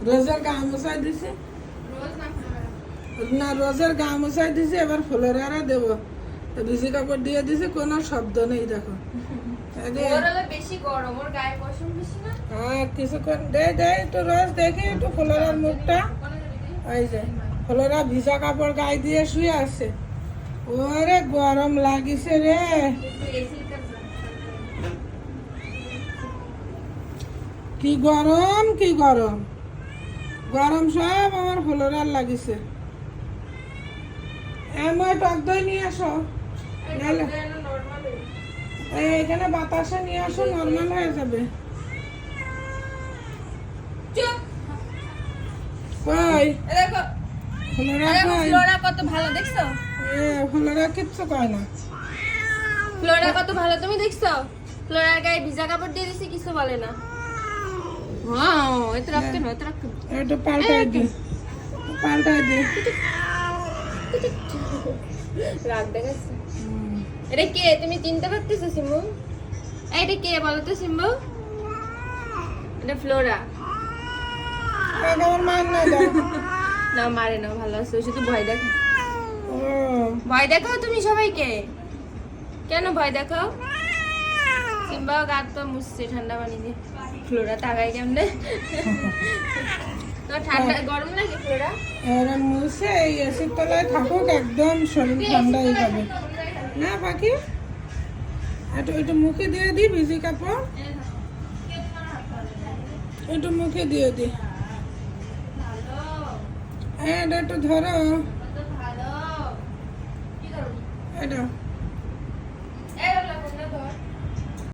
রোজের গা মুছাই দিছে না, রোজের গা মুছাই দিছে, এবার ফুলেরা দেবো। ভিজি কাপড় দিয়ে দিছে, কোনো শব্দ নেই। দেখো বেশি গরম, ওর গায়ে পশম বেশি না। হ্যাঁ, কিছুক্ষণ দে একটু রোজ দেখি একটু ফুলেরার মুখটা। এই যে ফুলেরা ভিজা কাপড় গায়ে দিয়ে শুয়ে আছে। ওরে গরম লাগিছে রে, কি গরম কি গরম, গরম সব আমার ফুলেরার লাগিছে। এমন টক দই নিয়ে আসো, নাহলে এখানে বাতাসে নিয়ে আসো, নর্মাল হয়ে যাবে। কই ফ্লোরা কত ভালো দেখছো? ফুলেরা কিচ্ছু কয় না। ফ্লোরা কত ভালো, তুমি দেখছো? ফ্লোরার গায়ে ভিজা কাপড় দিয়ে দিছি, কিছু বলে না। ওয়াও, এত রাখতে না, এত রাখতে না। একটু পাল্টাই দি, পাল্টাই দি। রাগ দেখাচ্ছে। এটা কে, তুমি চিনতে পারতেছো সিম্বু? এটা কে বলো তো সিম্বু? এটা ফ্লোরা। আমার মান না দাও। না মারে না, ভালো আছে, শুধু ভয় দেখো। ভয় দেখাও তুমি সবাইকে, কেন ভয় দেখাও? সিম্বা গাত তো মুছছে ঠান্ডা পানি দিয়ে। ফ্লোরা তাকাই কেমনে? তো ঠান্ডা গরম লাগে ফ্লোরা? এরা মুছে এই এসির তলায় থাকুক, একদম শরীর ঠান্ডা হয়ে যাবে না পাখি। একটু মুখে দিয়ে দি ভিজি কাপড়, একটু মুখে দিয়ে দি। এটা একটু ধরো, এটা